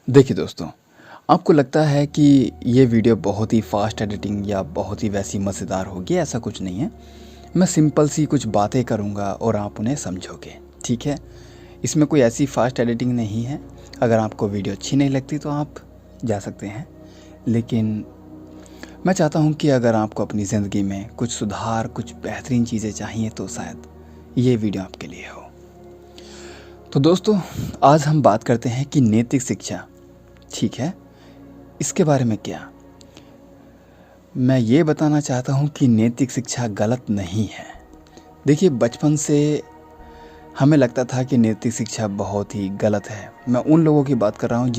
देखिए दोस्तों, आपको लगता है कि ये वीडियो बहुत ही फ़ास्ट एडिटिंग या बहुत ही वैसी मज़ेदार होगी, ऐसा कुछ नहीं है। मैं सिंपल सी कुछ बातें करूँगा और आप उन्हें समझोगे, ठीक है? इसमें कोई ऐसी फ़ास्ट एडिटिंग नहीं है। अगर आपको वीडियो अच्छी नहीं लगती तो आप जा सकते हैं। लेकिन मैं चाहता हूँ कि अगर आपको अपनी ज़िंदगी में कुछ सुधार, कुछ बेहतरीन चीज़ें चाहिए तो शायद ये वीडियो आपके लिए हो। तो दोस्तों, आज हम बात करते हैं कि नैतिक शिक्षा, ठीक है, इसके बारे में क्या? मैं ये बताना चाहता हूँ कि नैतिक शिक्षा गलत नहीं है। देखिए, बचपन से हमें लगता था कि नैतिक शिक्षा बहुत ही गलत है। मैं उन लोगों की बात कर रहा हूँ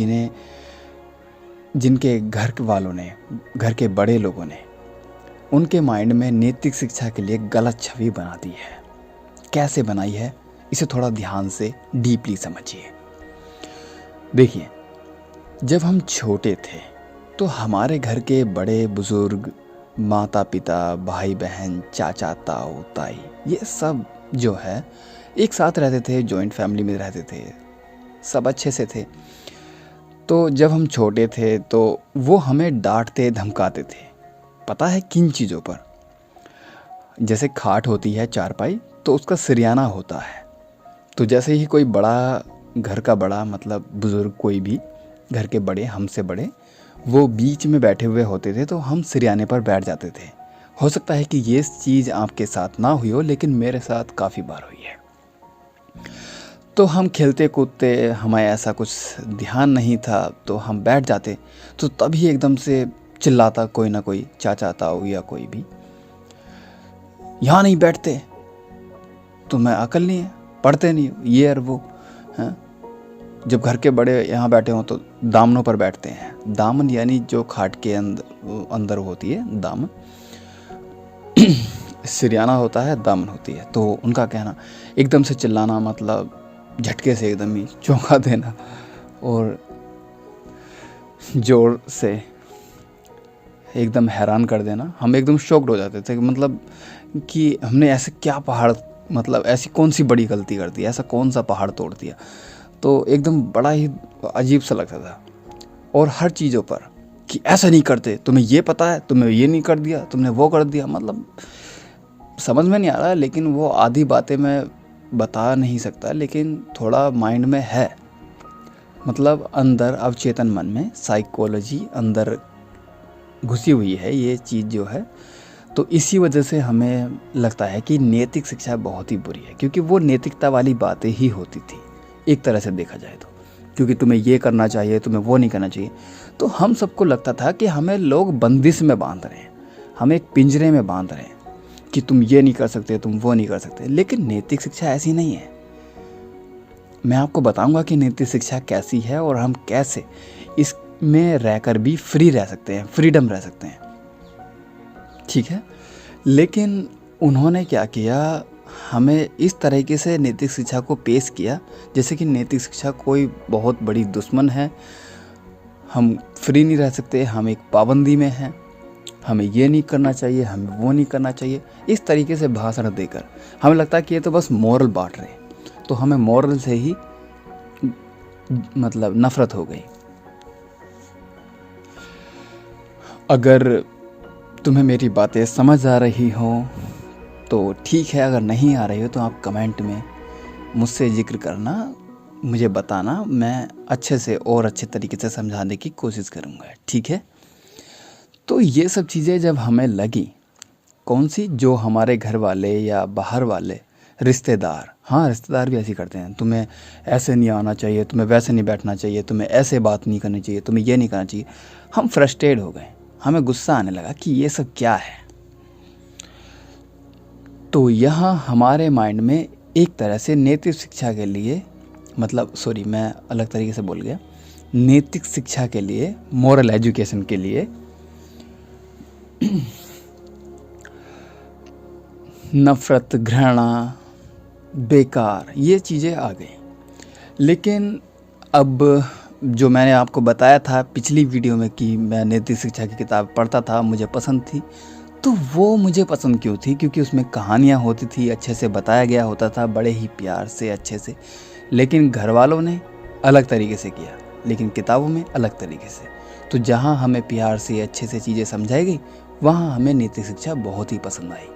जिनके घर के वालों ने, घर के बड़े लोगों ने उनके माइंड में नैतिक शिक्षा के लिए गलत छवि बना दी है। कैसे बनाई है, इसे थोड़ा ध्यान से डीपली समझिए। देखिए, जब हम छोटे थे तो हमारे घर के बड़े बुज़ुर्ग, माता पिता, भाई बहन, चाचा ताऊ ताई, ये सब जो है एक साथ रहते थे, जॉइंट फैमिली में रहते थे, सब अच्छे से थे। तो जब हम छोटे थे तो वो हमें डांटते धमकाते थे। पता है किन चीज़ों पर? जैसे खाट होती है चारपाई, तो उसका सिरयाना होता है। तो जैसे ही कोई बड़ा, घर का बड़ा मतलब बुज़ुर्ग, कोई भी घर के बड़े, हमसे बड़े, वो बीच में बैठे हुए होते थे तो हम सिरयाने पर बैठ जाते थे। हो सकता है कि ये चीज़ आपके साथ ना हुई हो, लेकिन मेरे साथ काफ़ी बार हुई है। तो हम खेलते कूदते, हमें ऐसा कुछ ध्यान नहीं था तो हम बैठ जाते, तो तभी एकदम से चिल्लाता कोई ना कोई, चाचा ताऊ या कोई भी, यहाँ नहीं बैठते, तुम्हें अकल नहीं है, पढ़ते नहीं हो, ये और वो हैं। जब घर के बड़े यहाँ बैठे हों तो दामनों पर बैठते हैं। दामन यानी जो खाट के अंदर होती है, दामन सिरयाना होता है, दामन होती है। तो उनका कहना, एकदम से चिल्लाना मतलब झटके से एकदम ही चौंका देना और ज़ोर से एकदम हैरान कर देना। हम एकदम शॉक्ड हो जाते थे, मतलब कि हमने ऐसे क्या पहाड़, मतलब ऐसी कौन सी बड़ी गलती कर दी, ऐसा कौन सा पहाड़ तोड़ दिया। तो एकदम बड़ा ही अजीब सा लगता था। और हर चीज़ों पर कि ऐसा नहीं करते, तुम्हें ये पता है, तुमने ये नहीं कर दिया, तुमने वो कर दिया, मतलब समझ में नहीं आ रहा। लेकिन वो आधी बातें मैं बता नहीं सकता, लेकिन थोड़ा माइंड में है, मतलब अंदर अवचेतन मन में साइकोलॉजी अंदर घुसी हुई है ये चीज़ जो है। तो इसी वजह से हमें लगता है कि नैतिक शिक्षा बहुत ही बुरी है, क्योंकि वो नैतिकता वाली बातें ही होती थी एक तरह से देखा जाए तो। क्योंकि तुम्हें ये करना चाहिए, तुम्हें वो नहीं करना चाहिए। तो हम सबको लगता था कि हमें लोग बंदिश में बांध रहे हैं, हमें एक पिंजरे में बांध रहे हैं कि तुम ये नहीं कर सकते, तुम वो नहीं कर सकते। लेकिन नैतिक शिक्षा ऐसी नहीं है। मैं आपको बताऊंगा कि नैतिक शिक्षा कैसी है और हम कैसे इसमें रहकर भी फ्री रह सकते हैं, फ्रीडम रह सकते हैं, ठीक है। लेकिन उन्होंने क्या किया, हमें इस तरीके से नैतिक शिक्षा को पेश किया जैसे कि नैतिक शिक्षा कोई बहुत बड़ी दुश्मन है। हम फ्री नहीं रह सकते, हम एक पाबंदी में हैं, हमें ये नहीं करना चाहिए, हमें वो नहीं करना चाहिए। इस तरीके से भाषण देकर हमें लगता है कि ये तो बस मॉरल बांट रहे हैं। तो हमें मॉरल से ही मतलब नफ़रत हो गई। अगर तुम्हें मेरी बातें समझ आ रही हो तो ठीक है, अगर नहीं आ रही हो तो आप कमेंट में मुझसे जिक्र करना, मुझे बताना, मैं अच्छे से और अच्छे तरीके से समझाने की कोशिश करूँगा, ठीक है। तो ये सब चीज़ें जब हमें लगी, कौन सी, जो हमारे घर वाले या बाहर वाले रिश्तेदार, हाँ रिश्तेदार भी ऐसे करते हैं, तुम्हें ऐसे नहीं आना चाहिए, तुम्हें वैसे नहीं बैठना चाहिए, तुम्हें ऐसे बात नहीं करनी चाहिए, तुम्हें ये नहीं करना चाहिए। हम फ्रस्ट्रेट हो गए, हमें गुस्सा आने लगा कि ये सब क्या है। तो यहाँ हमारे माइंड में एक तरह से नैतिक शिक्षा के लिए, मतलब सॉरी मैं अलग तरीके से बोल गया, नैतिक शिक्षा के लिए, मोरल एजुकेशन के लिए नफ़रत, घृणा, बेकार, ये चीज़ें आ गई। लेकिन अब जो मैंने आपको बताया था पिछली वीडियो में कि मैं नैतिक शिक्षा की किताब पढ़ता था, मुझे पसंद थी, तो वो मुझे पसंद क्यों थी? क्योंकि उसमें कहानियाँ होती थी, अच्छे से बताया गया होता था, बड़े ही प्यार से, अच्छे से। लेकिन घर वालों ने अलग तरीके से किया। लेकिन किताबों में अलग तरीके से। तो जहाँ हमें प्यार से अच्छे से चीज़ें समझाई गई, वहाँ हमें नैतिक शिक्षा बहुत ही पसंद आई।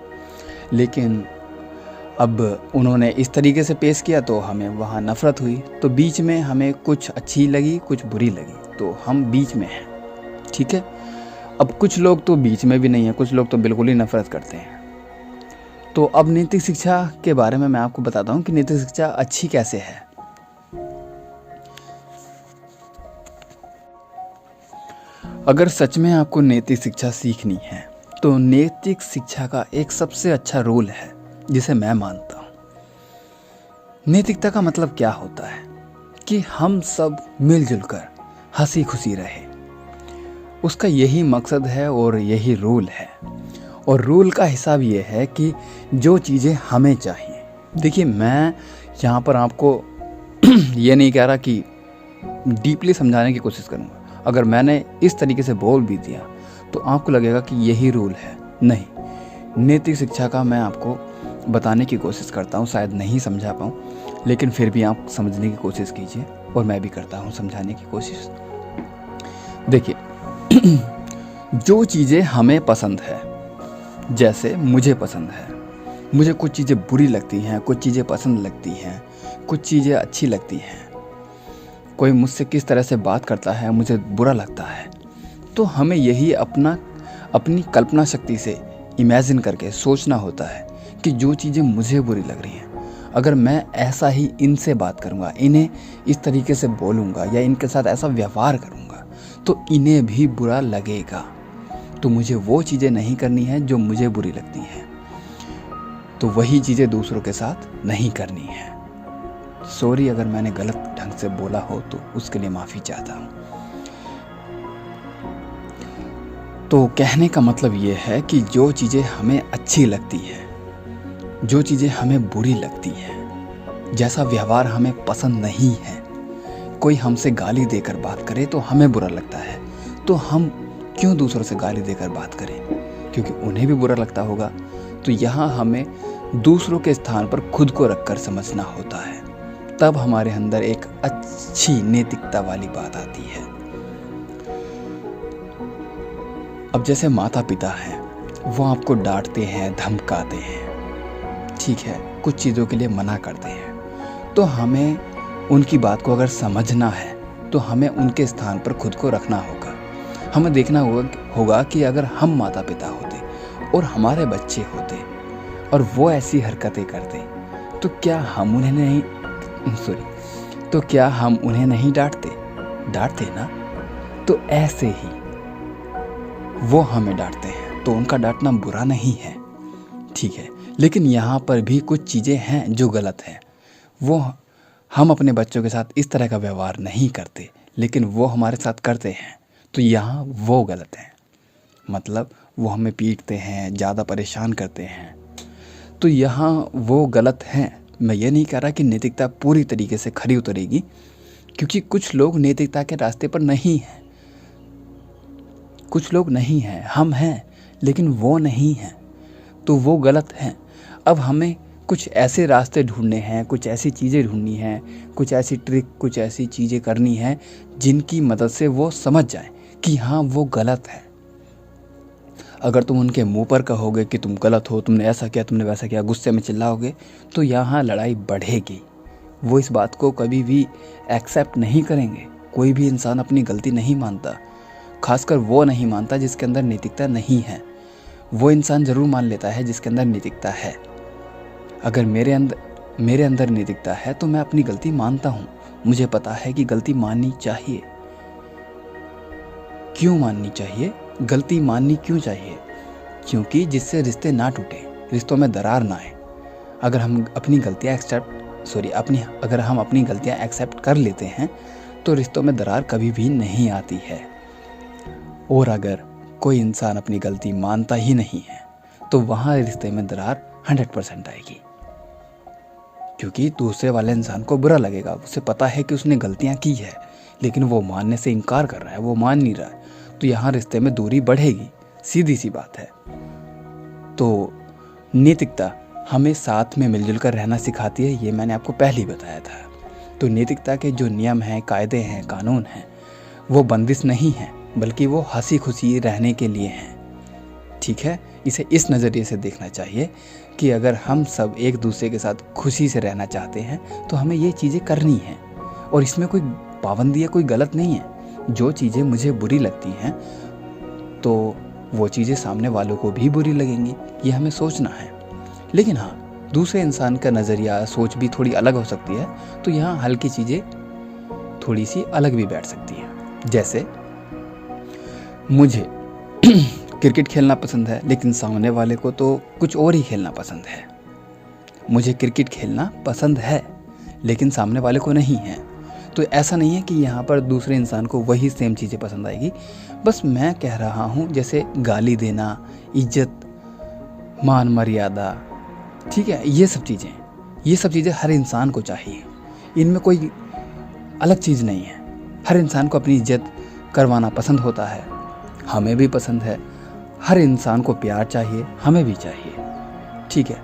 लेकिन अब उन्होंने इस तरीके से पेश किया तो हमें वहाँ नफ़रत हुई। तो बीच में हमें कुछ अच्छी लगी, कुछ बुरी लगी, तो हम बीच में हैं, ठीक है। अब कुछ लोग तो बीच में भी नहीं हैं, कुछ लोग तो बिल्कुल ही नफ़रत करते हैं। तो अब नैतिक शिक्षा के बारे में मैं आपको बताता हूँ कि नैतिक शिक्षा अच्छी कैसे है। अगर सच में आपको नैतिक शिक्षा सीखनी है तो नैतिक शिक्षा का एक सबसे अच्छा रोल है जिसे मैं मानता हूँ। नैतिकता का मतलब क्या होता है कि हम सब मिलजुल कर हंसी खुशी रहे, उसका यही मकसद है और यही रूल है। और रूल का हिसाब ये है कि जो चीज़ें हमें चाहिए, देखिए मैं यहाँ पर आपको ये नहीं कह रहा कि डीपली समझाने की कोशिश करूँगा। अगर मैंने इस तरीके से बोल भी दिया तो आपको लगेगा कि यही रूल है, नहीं। नैतिक शिक्षा का मैं आपको बताने की कोशिश करता हूँ, शायद नहीं समझा पाऊँ, लेकिन फिर भी आप समझने की कोशिश कीजिए और मैं भी करता हूँ समझाने की कोशिश। देखिए जो चीज़ें हमें पसंद है, जैसे मुझे पसंद है, मुझे कुछ चीज़ें बुरी लगती हैं, कुछ चीज़ें पसंद लगती हैं, कुछ चीज़ें अच्छी लगती हैं। कोई मुझसे किस तरह से बात करता है, मुझे बुरा लगता है, तो हमें यही अपनी कल्पना शक्ति से इमेजिन करके सोचना होता है कि जो चीज़ें मुझे बुरी लग रही हैं, अगर मैं ऐसा ही इनसे बात करूँगा, इन्हें इस तरीके से बोलूँगा या इनके साथ ऐसा व्यवहार करूँगा तो इन्हें भी बुरा लगेगा। तो मुझे वो चीज़ें नहीं करनी है जो मुझे बुरी लगती हैं, तो वही चीज़ें दूसरों के साथ नहीं करनी है। सॉरी अगर मैंने गलत ढंग से बोला हो तो उसके लिए माफ़ी चाहता हूँ। तो कहने का मतलब ये है कि जो चीज़ें हमें अच्छी लगती है, जो चीज़ें हमें बुरी लगती हैं, जैसा व्यवहार हमें पसंद नहीं है, कोई हमसे गाली देकर बात करे तो हमें बुरा लगता है, तो हम क्यों दूसरों से गाली देकर बात करें, क्योंकि उन्हें भी बुरा लगता होगा। तो यहाँ हमें दूसरों के स्थान पर खुद को रखकर समझना होता है, तब हमारे अंदर एक अच्छी नैतिकता वाली बात आती है। अब जैसे माता पिता हैं, वो आपको डांटते हैं, धमकाते हैं, ठीक है, कुछ चीज़ों के लिए मना करते हैं, तो हमें उनकी बात को अगर समझना है तो हमें उनके स्थान पर खुद को रखना होगा। हमें देखना होगा कि अगर हम माता पिता होते और हमारे बच्चे होते और वो ऐसी हरकतें करते तो क्या हम उन्हें नहीं डांटते ना। तो ऐसे ही वो हमें डांटते हैं तो उनका डांटना बुरा नहीं है, ठीक है। लेकिन यहाँ पर भी कुछ चीज़ें हैं जो गलत हैं। वो हम अपने बच्चों के साथ इस तरह का व्यवहार नहीं करते, लेकिन वो हमारे साथ करते हैं, तो यहाँ वो गलत है। मतलब वो हमें पीटते हैं, ज़्यादा परेशान करते हैं, तो यहाँ वो गलत हैं। मैं ये नहीं कह रहा कि नैतिकता पूरी तरीके से खरी उतरेगी, क्योंकि कुछ लोग नैतिकता के रास्ते पर नहीं हैं, कुछ लोग नहीं हैं, हम हैं लेकिन वो नहीं हैं, तो वो गलत हैं। अब हमें कुछ ऐसे रास्ते ढूंढने हैं, कुछ ऐसी चीज़ें ढूंढनी हैं, कुछ ऐसी ट्रिक, कुछ ऐसी चीज़ें करनी हैं जिनकी मदद से वो समझ जाए कि हाँ वो गलत है। अगर तुम उनके मुंह पर कहोगे कि तुम गलत हो, तुमने ऐसा किया, तुमने वैसा किया, गुस्से में चिल्लाओगे, तो यहाँ लड़ाई बढ़ेगी। वो इस बात को कभी भी एक्सेप्ट नहीं करेंगे। कोई भी इंसान अपनी गलती नहीं मानता, खासकर वो नहीं मानता जिसके अंदर नैतिकता नहीं है। वो इंसान ज़रूर मान लेता है जिसके अंदर नैतिकता है। अगर मेरे अंदर नैतिकता है तो मैं अपनी गलती मानता हूँ। मुझे पता है कि गलती माननी चाहिए। क्यों माननी चाहिए? गलती माननी क्यों चाहिए? क्योंकि जिससे रिश्ते ना टूटे, रिश्तों में दरार ना आए। अगर हम अपनी गलतियाँ एक्सेप्ट कर लेते हैं तो रिश्तों में दरार कभी भी नहीं आती है। और अगर कोई इंसान अपनी गलती मानता ही नहीं है तो वहाँ रिश्ते में दरार 100% आएगी, क्योंकि दूसरे वाले इंसान को बुरा लगेगा। उसे पता है कि उसने गलतियाँ की है, लेकिन वो मानने से इनकार कर रहा है, वो मान नहीं रहा है, तो यहाँ रिश्ते में दूरी बढ़ेगी। सीधी सी बात है। तो नैतिकता हमें साथ में मिलजुल कर रहना सिखाती है, ये मैंने आपको पहले ही बताया था। तो नैतिकता के जो नियम हैं, कायदे हैं, कानून हैं, वो बंदिश नहीं हैं, बल्कि वो हंसी खुशी रहने के लिए हैं। ठीक है, इसे इस नज़रिए से देखना चाहिए कि अगर हम सब एक दूसरे के साथ खुशी से रहना चाहते हैं तो हमें ये चीज़ें करनी हैं, और इसमें कोई पाबंदी या कोई गलत नहीं है। जो चीज़ें मुझे बुरी लगती हैं तो वो चीज़ें सामने वालों को भी बुरी लगेंगी, ये हमें सोचना है। लेकिन हाँ, दूसरे इंसान का नज़रिया, सोच भी थोड़ी अलग हो सकती है, तो यहाँ हल्की चीज़ें थोड़ी सी अलग भी बैठ सकती हैं। जैसे मुझे क्रिकेट खेलना पसंद है, लेकिन सामने वाले को तो कुछ और ही खेलना पसंद है। मुझे क्रिकेट खेलना पसंद है, लेकिन सामने वाले को नहीं है। तो ऐसा नहीं है कि यहाँ पर दूसरे इंसान को वही सेम चीज़ें पसंद आएगी। बस मैं कह रहा हूँ, जैसे गाली देना, इज्जत, मान मर्यादा, ठीक है, ये सब चीज़ें हर इंसान को चाहिए। इनमें कोई अलग चीज़ नहीं है। हर इंसान को अपनी इज्जत करवाना पसंद होता है, हमें भी पसंद है। हर इंसान को प्यार चाहिए, हमें भी चाहिए। ठीक है,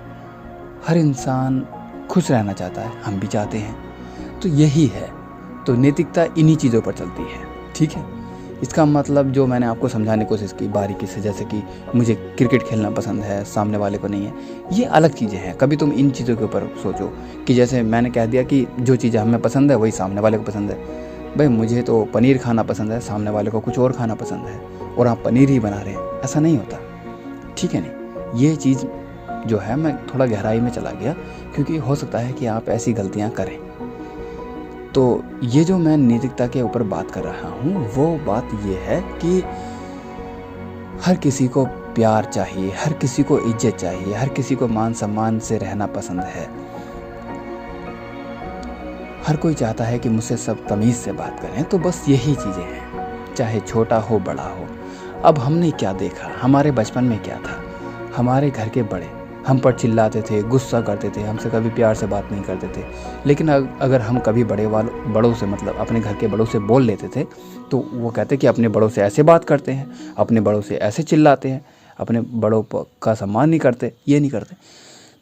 हर इंसान खुश रहना चाहता है, हम भी चाहते हैं। तो यही है, तो नैतिकता इन्हीं चीज़ों पर चलती है। ठीक है, इसका मतलब जो मैंने आपको समझाने की कोशिश की बारीकी से, जैसे कि मुझे क्रिकेट खेलना पसंद है, सामने वाले को नहीं है, ये अलग चीज़ें हैं। कभी तुम इन चीज़ों के ऊपर सोचो कि जैसे मैंने कह दिया कि जो चीज़ें हमें पसंद है वही सामने वाले को पसंद है। भाई मुझे तो पनीर खाना पसंद है, सामने वाले को कुछ और खाना पसंद है, और आप पनीर ही बना रहे हैं, ऐसा नहीं होता। ठीक है नहीं, ये चीज़ जो है, मैं थोड़ा गहराई में चला गया क्योंकि हो सकता है कि आप ऐसी गलतियाँ करें। तो ये जो मैं नैतिकता के ऊपर बात कर रहा हूँ, वो बात ये है कि हर किसी को प्यार चाहिए, हर किसी को इज्जत चाहिए, हर किसी को मान सम्मान से रहना पसंद है। हर कोई चाहता है कि मुझसे सब तमीज़ से बात करें। तो बस यही चीज़ें हैं, चाहे छोटा हो बड़ा हो। अब हमने क्या देखा, हमारे बचपन में क्या था, हमारे घर के बड़े हम पर चिल्लाते थे, गुस्सा करते थे, हमसे कभी प्यार से बात नहीं करते थे। लेकिन अगर हम कभी बड़ों से, मतलब अपने घर के बड़ों से बोल लेते थे, तो वो कहते कि अपने बड़ों से ऐसे बात करते हैं, अपने बड़ों से ऐसे चिल्लाते हैं, अपने बड़ों का सम्मान नहीं करते, ये नहीं करते।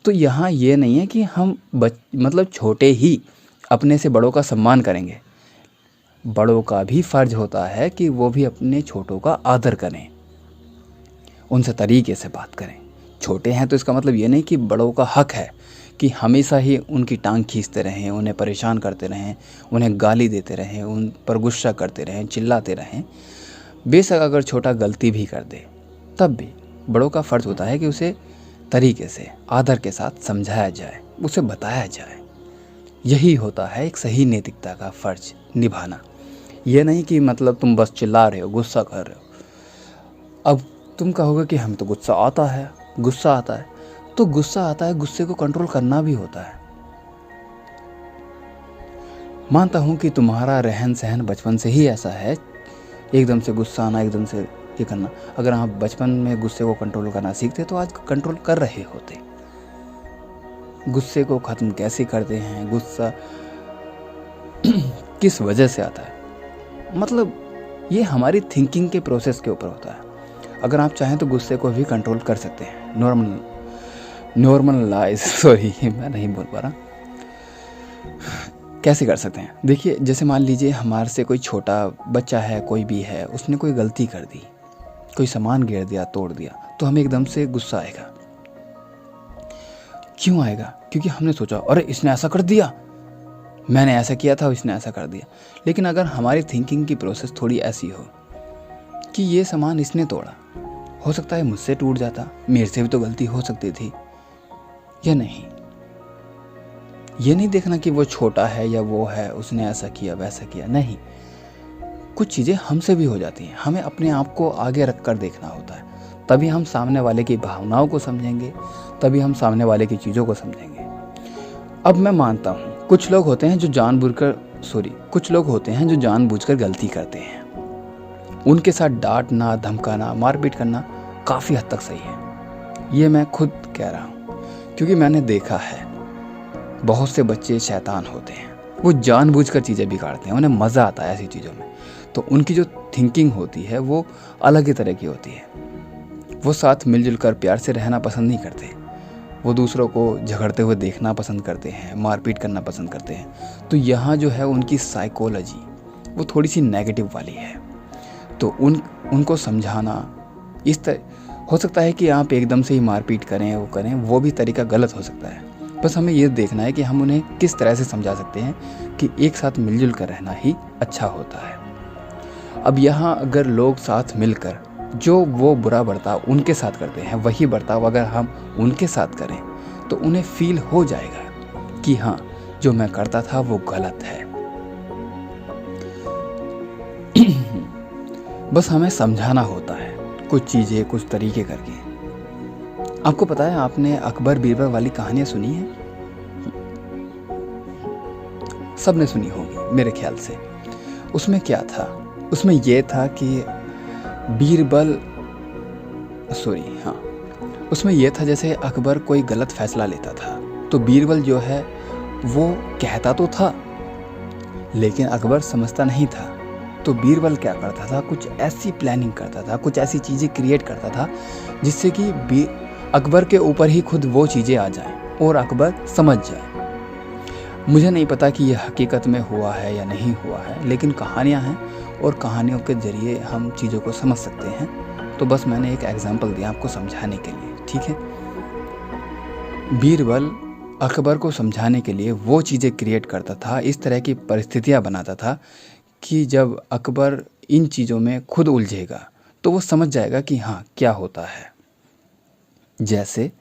तो यहाँ ये नहीं है कि हम मतलब छोटे ही अपने से बड़ों का सम्मान करेंगे। बड़ों का भी फ़र्ज होता है कि वो भी अपने छोटों का आदर करें, उनसे तरीके से बात करें। छोटे हैं तो इसका मतलब ये नहीं कि बड़ों का हक है कि हमेशा ही उनकी टांग खींचते रहें, उन्हें परेशान करते रहें, उन्हें गाली देते रहें, उन पर गुस्सा करते रहें, चिल्लाते रहें। बेशक अगर छोटा गलती भी कर दे, तब भी बड़ों का फ़र्ज़ होता है कि उसे तरीके से, आदर के साथ समझाया जाए, उसे बताया जाए। यही होता है एक सही नैतिकता का फ़र्ज निभाना। ये नहीं कि मतलब तुम बस चिल्ला रहे हो, गुस्सा कर रहे हो। अब तुम कहोगे कि हमें तो गुस्सा आता है, तो गुस्सा आता है, गुस्से को कंट्रोल करना भी होता है। मानता हूँ कि तुम्हारा रहन सहन बचपन से ही ऐसा है, एकदम से गुस्सा आना, एकदम से ये करना। अगर आप बचपन में गुस्से को कंट्रोल करना सीखते तो आज कंट्रोल कर रहे होते। गुस्से को ख़त्म कैसे करते हैं, गुस्सा किस वजह से आता है, मतलब ये हमारी थिंकिंग के प्रोसेस के ऊपर होता है। अगर आप चाहें तो गुस्से को भी कंट्रोल कर सकते हैं। नॉर्मलाइज सॉरी मैं नहीं बोल पा रहा, कैसे कर सकते हैं। देखिए, जैसे मान लीजिए हमारे से कोई छोटा बच्चा है, कोई भी है, उसने कोई गलती कर दी, कोई सामान गिर दिया, तोड़ दिया, तो हमें एकदम से गुस्सा आएगा। क्यों आएगा? क्योंकि हमने सोचा अरे इसने ऐसा कर दिया, मैंने ऐसा किया था, इसने ऐसा कर दिया। लेकिन अगर हमारी थिंकिंग की प्रोसेस थोड़ी ऐसी हो कि ये सामान इसने तोड़ा, हो सकता है मुझसे टूट जाता, मेरे से भी तो गलती हो सकती थी, या नहीं। ये नहीं देखना कि वो छोटा है या वो है, उसने ऐसा किया वैसा किया, नहीं। कुछ चीज़ें हमसे भी हो जाती हैं, हमें अपने आप को आगे रख कर देखना होता है। तभी हम सामने वाले की भावनाओं को समझेंगे, तभी हम सामने वाले की चीज़ों को समझेंगे। अब मैं मानता हूँ कुछ लोग होते हैं जो जानबूझकर गलती करते हैं। उनके साथ डांटना, धमकाना, मारपीट करना काफ़ी हद तक सही है। ये मैं खुद कह रहा हूँ क्योंकि मैंने देखा है बहुत से बच्चे शैतान होते हैं, वो जानबूझकर चीज़ें बिगाड़ते हैं, उन्हें मज़ा आता है ऐसी चीज़ों में। तो उनकी जो थिंकिंग होती है वो अलग ही तरह की होती है। वो साथ मिलजुल कर प्यार से रहना पसंद नहीं करते, वो दूसरों को झगड़ते हुए देखना पसंद करते हैं, मारपीट करना पसंद करते हैं। तो यहाँ जो है उनकी साइकोलॉजी वो थोड़ी सी नेगेटिव वाली है। तो उनको समझाना इस तरह हो सकता है कि आप एकदम से ही मारपीट करें, वो भी तरीका गलत हो सकता है। बस हमें ये देखना है कि हम उन्हें किस तरह से समझा सकते हैं कि एक साथ मिलजुल कर रहना ही अच्छा होता है। अब यहाँ अगर लोग साथ मिलकर जो वो बुरा बर्ताव उनके साथ करते हैं, वही बर्ताव अगर हम उनके साथ करें तो उन्हें फील हो जाएगा कि हाँ, जो मैं करता था वो गलत है। बस हमें समझाना होता है कुछ चीज़ें कुछ तरीके करके। आपको पता है, आपने अकबर बीरबल वाली कहानियाँ सुनी है? सबने सुनी होगी मेरे ख्याल से। उसमें क्या था? उसमें ये था कि उसमें यह था जैसे अकबर कोई गलत फैसला लेता था तो बीरबल जो है वो कहता तो था लेकिन अकबर समझता नहीं था। तो बीरबल क्या करता था, कुछ ऐसी प्लानिंग करता था, कुछ ऐसी चीज़ें क्रिएट करता था जिससे कि अकबर के ऊपर ही खुद वो चीज़ें आ जाएं और अकबर समझ जाए। मुझे नहीं पता कि यह हकीकत में हुआ है या नहीं हुआ है, लेकिन कहानियाँ हैं और कहानियों के ज़रिए हम चीज़ों को समझ सकते हैं। तो बस मैंने एक एग्जांपल दिया आपको समझाने के लिए, ठीक है। बीरबल अकबर को समझाने के लिए वो चीज़ें क्रिएट करता था, इस तरह की परिस्थितियाँ बनाता था कि जब अकबर इन चीज़ों में खुद उलझेगा तो वो समझ जाएगा कि हाँ क्या होता है। जैसे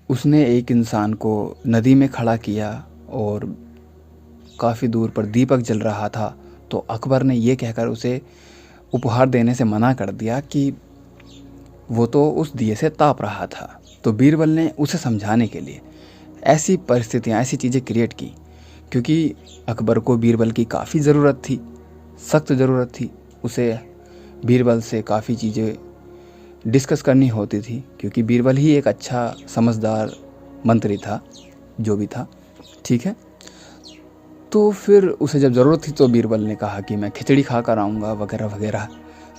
उसने एक इंसान को नदी में खड़ा किया और काफ़ी दूर पर दीपक जल रहा था, तो अकबर ने ये कहकर उसे उपहार देने से मना कर दिया कि वो तो उस दिए से ताप रहा था। तो बीरबल ने उसे समझाने के लिए ऐसी परिस्थितियाँ, ऐसी चीज़ें क्रिएट की, क्योंकि अकबर को बीरबल की काफ़ी ज़रूरत थी, सख्त ज़रूरत थी। उसे बीरबल से काफ़ी चीज़ें डिस्कस करनी होती थी, क्योंकि बीरबल ही एक अच्छा समझदार मंत्री था, जो भी था, ठीक है। तो फिर उसे जब ज़रूरत थी तो बीरबल ने कहा कि मैं खिचड़ी खा कर आऊँगा वगैरह वगैरह।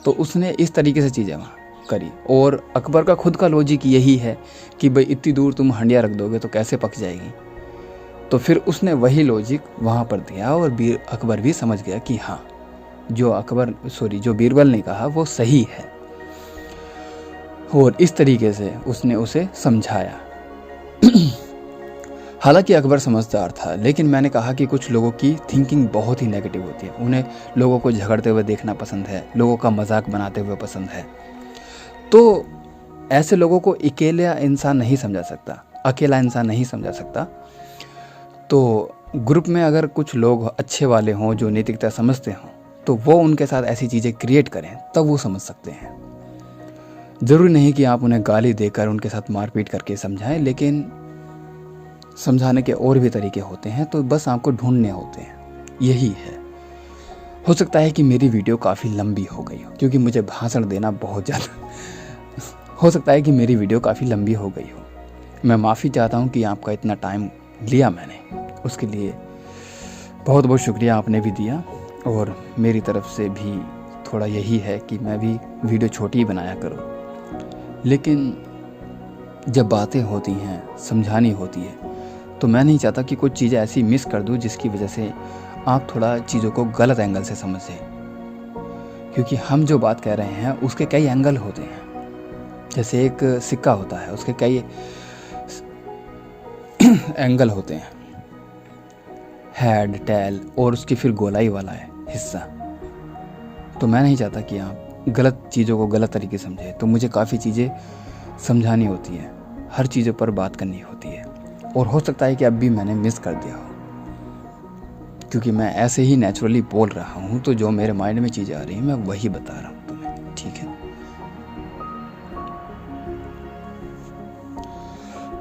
तो उसने इस तरीके से चीज़ें वहाँ करी। और अकबर का खुद का लॉजिक यही है कि भाई इतनी दूर तुम हंडिया रख दोगे तो कैसे पक जाएगी। तो फिर उसने वही लॉजिक वहाँ पर दिया और अकबर भी समझ गया कि हाँ, जो बीरबल ने कहा वो सही है। और इस तरीके से उसने उसे समझाया। हालांकि अकबर समझदार था, लेकिन मैंने कहा कि कुछ लोगों की थिंकिंग बहुत ही नेगेटिव होती है। उन्हें लोगों को झगड़ते हुए देखना पसंद है, लोगों का मजाक बनाते हुए पसंद है। तो ऐसे लोगों को अकेला इंसान नहीं समझा सकता। तो ग्रुप में अगर कुछ लोग अच्छे वाले हों, जो नैतिकता समझते हों, तो वो उनके साथ ऐसी चीज़ें क्रिएट करें, तब वो समझ सकते हैं। ज़रूरी नहीं कि आप उन्हें गाली देकर उनके साथ मारपीट करके समझाएं, लेकिन समझाने के और भी तरीके होते हैं, तो बस आपको ढूंढने होते हैं। यही है। हो सकता है कि मेरी वीडियो काफ़ी लंबी हो गई हो, क्योंकि मुझे भाषण देना बहुत ज़्यादा हो सकता है कि मेरी वीडियो काफ़ी लंबी हो गई हो। मैं माफ़ी चाहता हूँ कि आपका इतना टाइम लिया मैंने, उसके लिए बहुत बहुत शुक्रिया आपने भी दिया। और मेरी तरफ से भी थोड़ा यही है कि मैं भी वीडियो छोटी ही बनाया करूँ, लेकिन जब बातें होती हैं, समझानी होती है, तो मैं नहीं चाहता कि कुछ चीज़ें ऐसी मिस कर दूँ जिसकी वजह से आप थोड़ा चीज़ों को गलत एंगल से समझें। क्योंकि हम जो बात कह रहे हैं उसके कई एंगल होते हैं। जैसे एक सिक्का होता है, उसके कई एंगल होते हैं, हेड, टेल और उसकी फिर गोलाई वाला है हिस्सा। तो मैं नहीं चाहता कि आप गलत चीज़ों को गलत तरीके समझें। तो मुझे काफ़ी चीज़ें समझानी होती हैं, हर चीज़ों पर बात करनी होती है। और हो सकता है कि अब भी मैंने मिस कर दिया हो, क्योंकि मैं ऐसे ही नेचुरली बोल रहा हूँ। तो जो मेरे माइंड में चीज़ें आ रही हैं मैं वही बता रहा हूँ तुम्हें, ठीक है।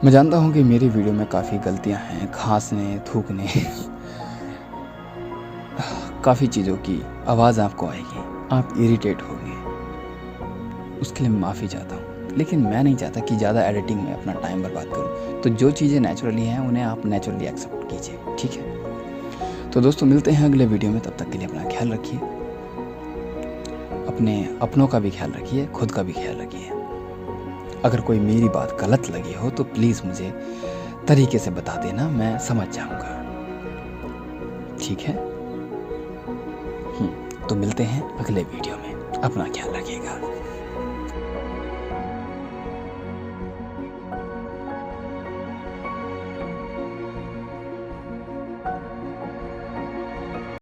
मैं जानता हूँ कि मेरी वीडियो में काफ़ी गलतियाँ हैं, खांसने, थूकने काफ़ी चीज़ों की आवाज़ आपको आएगी, आप इरिटेट होंगे, उसके लिए माफ़ी चाहता हूँ। लेकिन मैं नहीं चाहता कि ज़्यादा एडिटिंग में अपना टाइम बर्बाद करूँ। तो जो चीज़ें नेचुरली हैं उन्हें आप नेचुरली एक्सेप्ट कीजिए, ठीक है। तो दोस्तों मिलते हैं अगले वीडियो में, तब तक के लिए अपना ख्याल रखिए, अपने अपनों का भी ख्याल रखिए, खुद का भी ख्याल रखिए। अगर कोई मेरी बात गलत लगी हो तो प्लीज़ मुझे तरीके से बता देना, मैं समझ जाऊँगा। ठीक है? तो मिलते हैं अगले वीडियो में। अपना ख्याल रखिएगा।